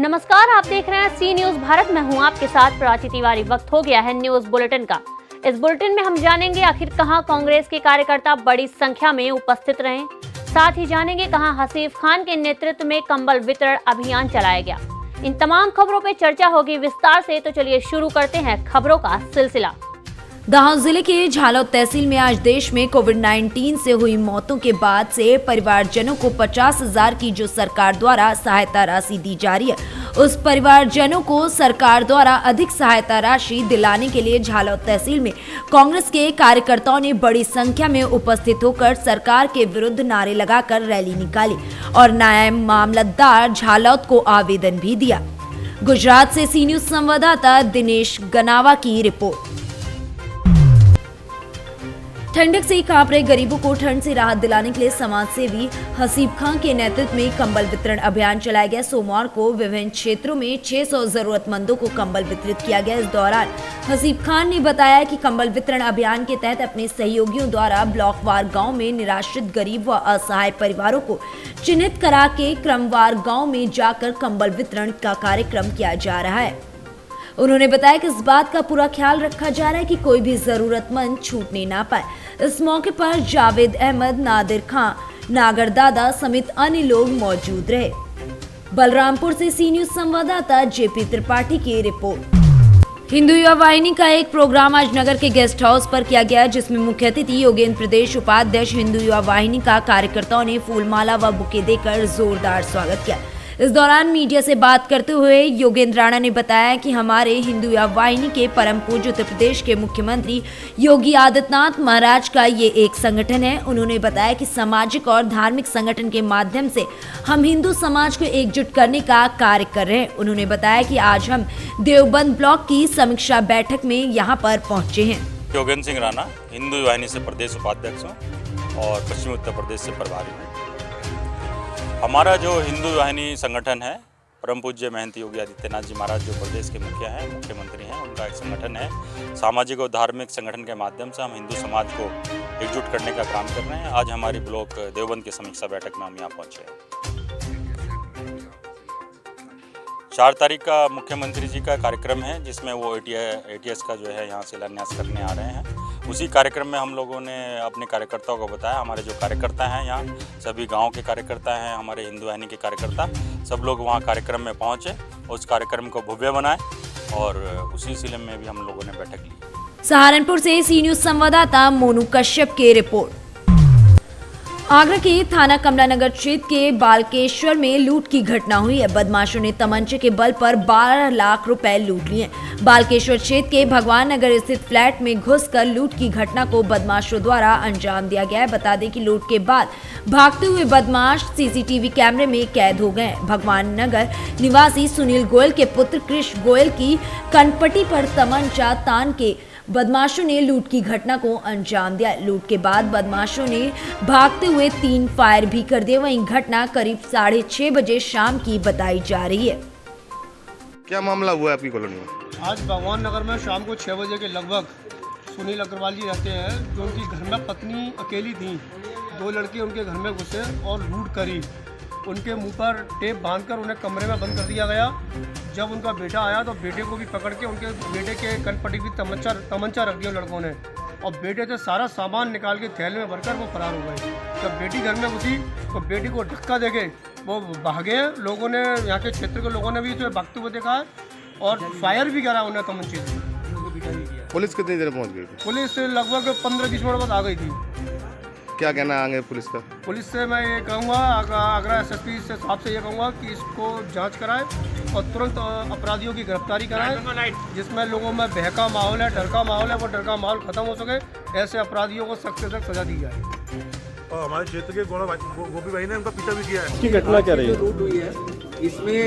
नमस्कार, आप देख रहे हैं सी न्यूज भारत। मैं हूं आपके साथ प्राची तिवारी। वक्त हो गया है न्यूज बुलेटिन का। इस बुलेटिन में हम जानेंगे आखिर कहां कांग्रेस के कार्यकर्ता बड़ी संख्या में उपस्थित रहे, साथ ही जानेंगे कहां हसीफ खान के नेतृत्व में कंबल वितरण अभियान चलाया गया। इन तमाम खबरों पे चर्चा होगी विस्तार से, तो चलिए शुरू करते हैं खबरों का सिलसिला। दाहोद जिले के झालौद तहसील में आज देश में कोविड-19 से हुई मौतों के बाद से परिवारजनों को 50,000 की जो सरकार द्वारा सहायता राशि दी जा रही है, उस परिवारजनों को सरकार द्वारा अधिक सहायता राशि दिलाने के लिए झालौद तहसील में कांग्रेस के कार्यकर्ताओं ने बड़ी संख्या में उपस्थित होकर सरकार के विरुद्ध नारे लगाकर रैली निकाली और नायब मामलतदार झालौद को आवेदन भी दिया। गुजरात से सी न्यूज संवाददाता दिनेश गनावा की रिपोर्ट। ठंडक से कांप रहे गरीबों को ठंड से राहत दिलाने के लिए समाज सेवी हसीफ खान के नेतृत्व में कंबल वितरण अभियान चलाया गया। सोमवार को विभिन्न क्षेत्रों में 600 जरूरतमंदों को कंबल वितरित किया गया। इस दौरान हसीफ खान ने बताया कि कंबल वितरण अभियान के तहत अपने सहयोगियों द्वारा ब्लॉकवार गांव में निराश्रित गरीब व असहाय परिवारों को चिन्हित करा के क्रमवार गाँव में जाकर कंबल वितरण का कार्यक्रम किया जा रहा है। उन्होंने बताया कि इस बात का पूरा ख्याल रखा जा रहा है कि कोई भी जरूरतमंद छूटने ना पाए। इस मौके पर जावेद अहमद, नादिर खान, नागर दादा समेत अन्य लोग मौजूद रहे। बलरामपुर से सी न्यूज संवाददाता जेपी त्रिपाठी की रिपोर्ट। हिंदू युवा वाहिनी का एक प्रोग्राम आज नगर के गेस्ट हाउस पर किया गया, जिसमें मुख्य अतिथि योगेंद्र प्रदेश उपाध्यक्ष हिंदू युवा वाहिनी का कार्यकर्ताओं ने फूलमाला व बुके देकर जोरदार स्वागत किया। इस दौरान मीडिया से बात करते हुए योगेंद्र राणा ने बताया कि हमारे हिंदू युवा वाहिनी के परम पूज्य उत्तर प्रदेश के मुख्यमंत्री योगी आदित्यनाथ महाराज का ये एक संगठन है। उन्होंने बताया कि सामाजिक और धार्मिक संगठन के माध्यम से हम हिंदू समाज को एकजुट करने का कार्य कर रहे हैं। उन्होंने बताया कि आज हम देवबंद ब्लॉक की समीक्षा बैठक में यहाँ पर पहुँचे हैं। योगेंद्र सिंह राणा, हिंदू युवा वाहिनी से प्रदेश उपाध्यक्ष हूँ और पश्चिमी उत्तर प्रदेश से प्रभारी हूँ। हमारा जो हिंदू वाहिनी संगठन है, परम पूज्य महंत योगी आदित्यनाथ जी महाराज जो प्रदेश के मुखिया हैं, मुख्यमंत्री हैं, उनका एक संगठन है। सामाजिक और धार्मिक संगठन के माध्यम से हम हिंदू समाज को एकजुट करने का काम कर रहे हैं। आज हमारी ब्लॉक देवबंद की समीक्षा बैठक में हम यहाँ पहुँचे हैं। 4 तारीख का मुख्यमंत्री जी का कार्यक्रम है, जिसमें वो ATS का जो है यहाँ शिलान्यास करने आ रहे हैं। उसी कार्यक्रम में हम लोगों ने अपने कार्यकर्ताओं को बताया। हमारे जो कार्यकर्ता हैं यहाँ सभी गांव के कार्यकर्ता हैं, हमारे हिंदू वाहिनी के कार्यकर्ता, सब लोग वहाँ कार्यक्रम में पहुँचे, उस कार्यक्रम को भव्य बनाए और उसी सिलसिले में भी हम लोगों ने बैठक ली। सहारनपुर से सी न्यूज संवाददाता मोनू कश्यप की रिपोर्ट। आगरा के थाना कमला नगर क्षेत्र के बालकेश्वर में लूट की घटना हुई है। बदमाशों ने तमंचे के बल पर 12 लाख रुपए लूट लिए। बालकेश्वर क्षेत्र के भगवान नगर स्थित फ्लैट में घुसकर लूट की घटना को बदमाशों द्वारा अंजाम दिया गया है। बता दें कि लूट के बाद भागते हुए बदमाश सीसीटीवी कैमरे में कैद हो गए। भगवान नगर निवासी सुनील गोयल के पुत्र कृष गोयल की कनपट्टी पर तमंचा तान के बदमाशों ने लूट की घटना को अंजाम दिया। लूट के बाद बदमाशों ने भागते हुए 3 फायर भी कर दिए। वहीं घटना करीब 6:30 बजे शाम की बताई जा रही है। क्या मामला हुआ है आपकी कॉलोनी में? आज भगवान नगर में शाम को 6 बजे के लगभग सुनील अग्रवाल जी रहते हैं, जो उनकी घर में पत्नी अकेली थी। 2 लड़के उनके घर में घुसे और लूट करी। उनके मुंह पर टेप बांधकर उन्हें कमरे में बंद कर दिया गया। जब उनका बेटा आया तो बेटे को भी पकड़ के उनके बेटे के कनपट्टी भी तमंचा रख दिया लड़कों ने, और बेटे से सारा सामान निकाल के थैले में भरकर वो फरार हो गए। जब बेटी घर में घुसी तो बेटी को धक्का देके वो भागे। लोगों ने, यहाँ के क्षेत्र के लोगों ने भी इसे भागते हुए देखा और फायर भी करा उन्हें तमंचे से। पुलिस कितनी देर पहुंच गई थी? पुलिस लगभग 15-20 मिनट बाद आ गई थी। क्या कहना आगे पुलिस का? पुलिस से मैं ये कहूँगा, आगरा SSP से साहब से ये कहूँगा कि इसको जांच कराएं और तुरंत अपराधियों की गिरफ्तारी कराएं, जिसमें लोगों में बहका माहौल है, डर का माहौल है, वो डर का माहौल खत्म हो सके। ऐसे अपराधियों को सख्त से सख्त सजा दी जाए। और हमारे क्षेत्र के गोपी भाई ने उनका पीछा भी किया है। की घटना क्या रही? लूट हुई है, इसमें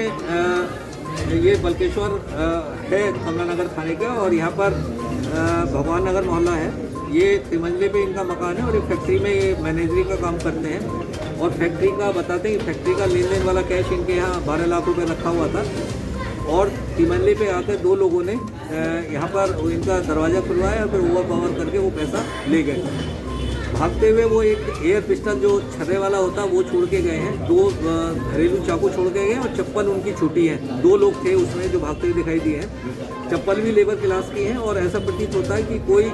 ये बलकेश्वर है कमला नगर थाने का, और यहाँ पर भगवान नगर मोहल्ला है। ये तिमंजले पे इनका मकान है और एक फैक्ट्री में ये मैनेजरी का काम करते हैं। और फैक्ट्री का बताते हैं, फैक्ट्री का लेन देन वाला कैश इनके यहाँ 12 लाख रुपए रखा हुआ था। और तिमंजले पे आकर 2 लोगों ने यहाँ पर इनका दरवाज़ा खुलवाया और फिर ओवर पावर करके वो पैसा ले गए। भागते हुए वो एक एयर पिस्टल जो छर्रे वाला होता है वो छोड़ के गए हैं, 2 घरेलू चाकू छोड़ के गए हैं और चप्पल उनकी छूटी है। 2 लोग थे उसमें जो भागते हुए दिखाई दिए हैं। चप्पल भी लेबर क्लास की हैं और ऐसा प्रतीत होता है कि कोई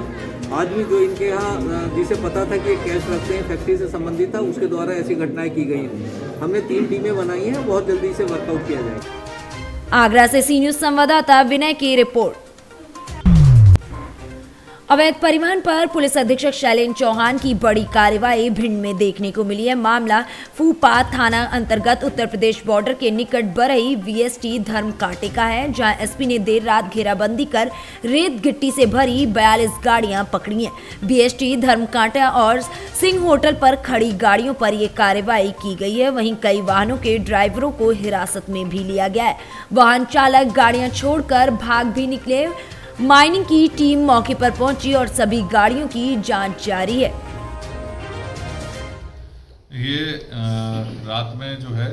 आदमी जो इनके यहाँ जिसे पता था कि ये कैश रखते हैं, फैक्ट्री से संबंधित था, उसके द्वारा ऐसी घटनाएं की गई हैं। हमने 3 टीमें बनाई हैं, बहुत जल्दी से वर्कआउट किया जाएगा। आगरा से सी न्यूज संवाददाता विनय की रिपोर्ट। अवैध परिवहन पर पुलिस अधीक्षक शैलेंद्र चौहान की बड़ी कार्रवाई भिंड में देखने को मिली है। मामला फूपात थाना अंतर्गत उत्तर प्रदेश बॉर्डर के निकट बरई वीएसटी धर्म कांटे का है, जहां एसपी ने देर रात घेराबंदी कर रेत गिट्टी से भरी 42 गाड़ियां पकड़ी हैं। वीएसटी धर्म कांटा और सिंह होटल पर खड़ी गाड़ियों पर ये कार्रवाई की गई है। वहीं कई वाहनों के ड्राइवरों को हिरासत में भी लिया गया है। वाहन चालक गाड़ियां छोड़कर भाग भी निकले। माइनिंग की टीम मौके पर पहुंची और सभी गाड़ियों की जांच जारी है। ये रात में जो है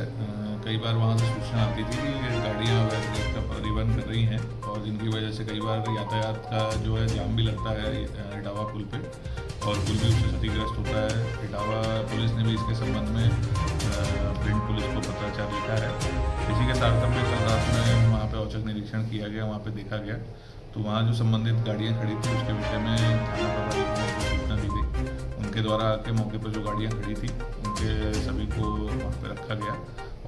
कई बार वहाँ से सूचना आती थी कि ये गाड़ियाँ अवैध रेत का परिवहन कर रही हैं और जिनकी वजह से कई बार यातायात का जो है जाम भी लगता है इटावा पुल पे और पुल भी उससे क्षतिग्रस्त होता है। इटावा पुलिस ने भी इसके संबंध में भिंड पुलिस को पत्राचार लिखा है। इसी के तारतम्य कल रात में वहाँ पे औचक निरीक्षण किया गया, वहाँ पे देखा गया तो वहाँ जो संबंधित गाड़ियाँ खड़ी थी उसके विषय में थाना प्रभारी को सूचना दी गई। उनके द्वारा आके मौके पर जो गाड़ियाँ खड़ी थी उनके सभी को वहाँ पर रखा गया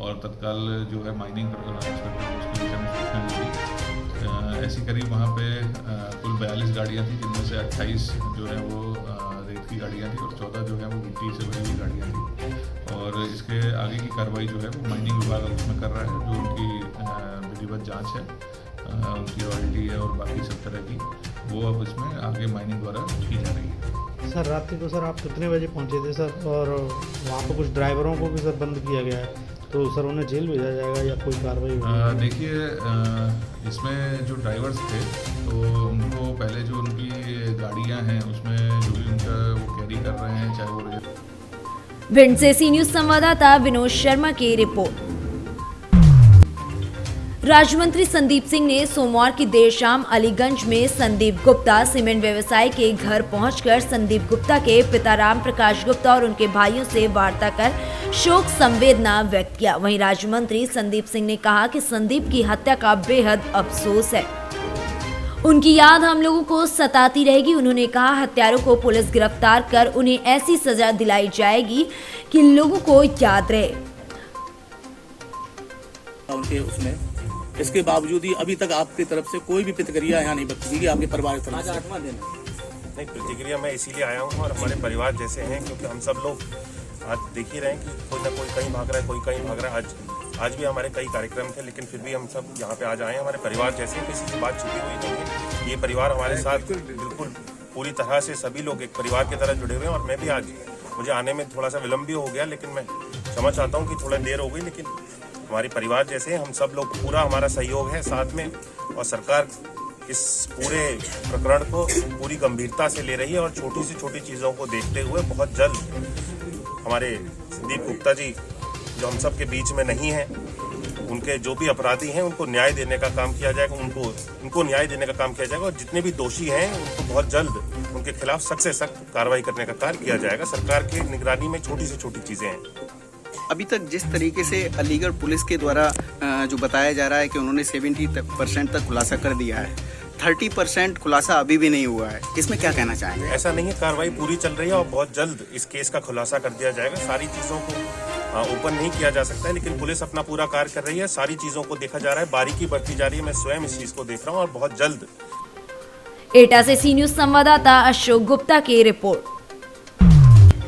और तत्काल जो है माइनिंग इंस्पेक्टर उसके विषय में सूचना दी गई। ऐसी करीब वहाँ पे कुल 42 गाड़ियाँ थी, जिनमें से 28 जो है वो रेत की गाड़ियाँ थी और 14 जो है वो मिट्टी से भरी हुई गाड़ियाँ थी। और इसके आगे की कार्रवाई जो है वो माइनिंग विभाग उसमें कर रहा है, जो उनकी विधिवत जाँच है, उनकी रॉयल्टी है और बाकी सब तरह की वो अब इसमें आगे माइनिंग द्वारा की जा रही है। सर रात को सर आप कितने बजे पहुंचे थे सर? और वहाँ पर कुछ ड्राइवरों को भी सर बंद किया गया है, तो सर उन्हें जेल भेजा जाएगा या कोई कार्रवाई होगी? देखिए, इसमें जो ड्राइवर्स थे तो उनको पहले जो उनकी गाड़ियाँ हैं उसमें जो भी उनका वो कैरी कर रहे हैं, चाहे वो। भिंड से सी न्यूज संवाददाता विनोद शर्मा की रिपोर्ट। राज्य मंत्री संदीप सिंह ने सोमवार की देर शाम अलीगंज में संदीप गुप्ता सीमेंट व्यवसायी के घर पहुंचकर संदीप गुप्ता के पिता राम प्रकाश गुप्ता और उनके भाइयों से वार्ता कर शोक संवेदना व्यक्त किया। वहीं राज्य मंत्री संदीप सिंह ने कहा कि संदीप की हत्या का बेहद अफसोस है, उनकी याद हम लोगों को सताती रहेगी। उन्होंने कहा हत्यारों को पुलिस गिरफ्तार कर उन्हें ऐसी सजा दिलाई जाएगी कि लोगों को याद रहे। उनके उसमें इसके बावजूद ही अभी तक आपकी तरफ से कोई भी प्रतिक्रिया यहाँ नहीं बची कि आपके परिवार की तरफ से। 8वां दिन नहीं, प्रतिक्रिया मैं इसीलिए आया हूँ और हमारे परिवार जैसे हैं, क्योंकि हम सब लोग आज देख ही रहे हैं कि कोई ना कोई कहीं भाग रहा है, कोई कहीं भाग रहा है। आज भी हमारे कई कार्यक्रम थे, लेकिन फिर भी हम सब यहाँ पे आज आए हैं। हमारे परिवार जैसे हैं, किसी की बात छुपी हुई नहीं है। ये परिवार हमारे साथ बिल्कुल पूरी तरह से सभी लोग एक परिवार की तरह जुड़े हुए हैं। और मैं भी आज, मुझे आने में थोड़ा सा विलम्ब भी हो गया, लेकिन मैं क्षमा चाहता हूँ कि थोड़ा देर हो गई, लेकिन हमारे परिवार जैसे हम सब लोग, पूरा हमारा सहयोग है साथ में। और सरकार इस पूरे प्रकरण को पूरी गंभीरता से ले रही है और छोटी से छोटी चीज़ों को देखते हुए बहुत जल्द हमारे संदीप गुप्ता जी जो हम सब के बीच में नहीं हैं, उनके जो भी अपराधी हैं उनको न्याय देने का काम किया जाएगा, उनको न्याय देने का काम किया जाएगा। और जितने भी दोषी हैं उनको बहुत जल्द उनके खिलाफ सख्त से सख्त कार्रवाई करने का कार्य किया जाएगा। सरकार की निगरानी में छोटी से छोटी चीज़ें हैं। अभी तक जिस तरीके से अलीगढ़ पुलिस के द्वारा जो बताया जा रहा है कि उन्होंने 70% तक खुलासा कर दिया है, 30% खुलासा अभी भी नहीं हुआ है, इसमें क्या कहना चाहेंगे? ऐसा नहीं है, कार्रवाई पूरी चल रही है और बहुत जल्द इस केस का खुलासा कर दिया जाएगा। सारी चीज़ों को ओपन नहीं किया जा सकता है, लेकिन पुलिस अपना पूरा कार्य कर रही है। सारी चीज़ों को देखा जा रहा है, बारीकी बढ़ती जा रही है। मैं स्वयं इस चीज़ को देख रहा हूँ और बहुत जल्द। एटा से सी न्यूज संवाददाता अशोक गुप्ता की रिपोर्ट।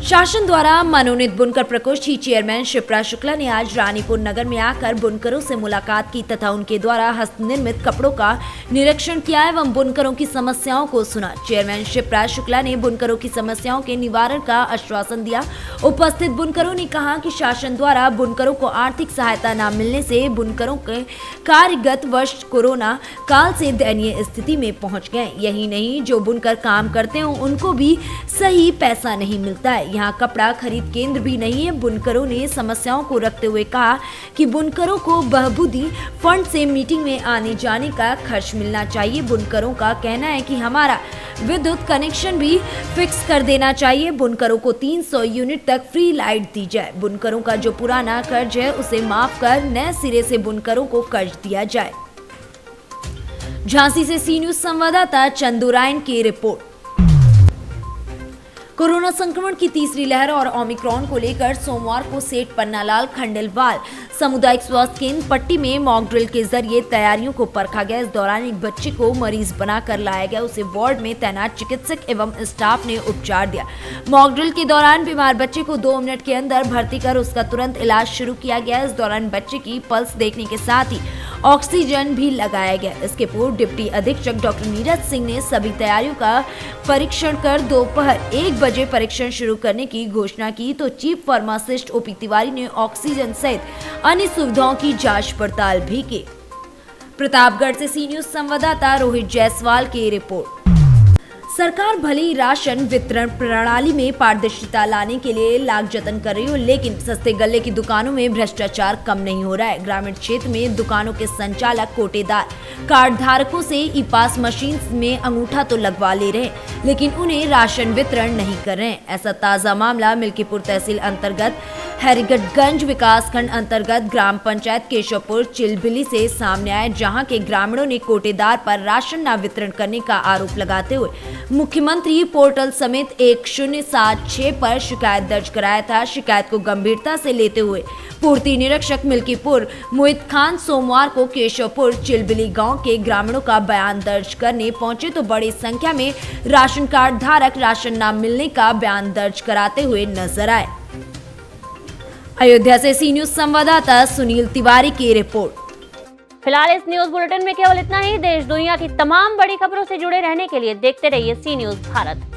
शासन द्वारा मनोनीत बुनकर प्रकोष्ठ की चेयरमैन शिप्रा शुक्ला ने आज रानीपुर नगर में आकर बुनकरों से मुलाकात की तथा उनके द्वारा हस्तनिर्मित कपड़ों का निरीक्षण किया एवं बुनकरों की समस्याओं को सुना। चेयरमैन शिप्रा शुक्ला ने बुनकरों की समस्याओं के निवारण का आश्वासन दिया। उपस्थित बुनकरों ने कहा कि शासन द्वारा बुनकरों को आर्थिक सहायता न मिलने से बुनकरों के कार्यगत वर्ष कोरोना काल से दयनीय स्थिति में पहुँच गए। यही नहीं, जो बुनकर काम करते हो उनको भी सही पैसा नहीं मिलता है। यहाँ कपड़ा खरीद केंद्र भी नहीं है। बुनकरों ने समस्याओं को रखते हुए कहा कि बुनकरों को बहबूदी फंड से मीटिंग में आने जाने का खर्च मिलना चाहिए। बुनकरों का कहना है कि हमारा विद्युत कनेक्शन भी फिक्स कर देना चाहिए। बुनकरों को 300 यूनिट तक फ्री लाइट दी जाए। बुनकरों का जो पुराना कर्ज है उसे माफ कर नए सिरे से बुनकरों को कर्ज दिया जाए। झांसी से सी न्यूज संवाददाता चंदू रायन की रिपोर्ट। कोरोना संक्रमण की तीसरी लहर और ओमिक्रॉन को लेकर सोमवार को सेठ पन्नालाल खंडेलवाल सामुदायिक स्वास्थ्य केंद्र पट्टी में मॉक ड्रिल के जरिए तैयारियों को परखा गया। इस दौरान एक बच्चे को मरीज बनाकर लाया गया। उसे वार्ड में तैनात चिकित्सक एवं स्टाफ ने उपचार दिया। मॉक ड्रिल के दौरान बीमार बच्चे को 2 मिनट के अंदर भर्ती कर उसका तुरंत इलाज शुरू किया गया। इस दौरान बच्चे की पल्स देखने के साथ ही ऑक्सीजन भी लगाया गया। इसके पूर्व डिप्टी अधीक्षक डॉक्टर नीरज सिंह ने सभी तैयारियों का परीक्षण कर दोपहर 1 बजे परीक्षण शुरू करने की घोषणा की तो चीफ फार्मासिस्ट ओपी तिवारी ने ऑक्सीजन सहित अन्य सुविधाओं की जांच पड़ताल भी की। प्रतापगढ़ से सी न्यूज संवाददाता रोहित जायसवाल की रिपोर्ट। सरकार भले ही राशन वितरण प्रणाली में पारदर्शिता लाने के लिए लाख जतन कर रही हो, लेकिन सस्ते गल्ले की दुकानों में भ्रष्टाचार कम नहीं हो रहा है। ग्रामीण क्षेत्र में दुकानों के संचालक कोटेदार कार्ड धारकों से ई पास मशीन में अंगूठा तो लगवा ले रहे हैं, लेकिन उन्हें राशन वितरण नहीं कर रहे हैं। ऐसा ताजा मामला मिल्कीपुर तहसील अंतर्गत हैरिगटगंज विकासखंड अंतर्गत ग्राम पंचायत केशवपुर चिलबिली से सामने आया, जहां के ग्रामीणों ने कोटेदार पर राशन न वितरण करने का आरोप लगाते हुए मुख्यमंत्री पोर्टल समेत 1076 पर शिकायत दर्ज कराया था। शिकायत को गंभीरता से लेते हुए पूर्ति निरीक्षक मिल्कीपुर मोहित खान सोमवार को केशवपुर चिलबिली गांव के ग्रामीणों का बयान दर्ज करने पहुंचे तो बड़ी संख्या में राशन कार्ड धारक राशन न मिलने का बयान दर्ज कराते हुए नजर आए। अयोध्या से सी न्यूज संवाददाता सुनील तिवारी की रिपोर्ट। फिलहाल इस न्यूज बुलेटिन में केवल इतना ही। देश दुनिया की तमाम बड़ी खबरों से जुड़े रहने के लिए देखते रहिए सी न्यूज भारत।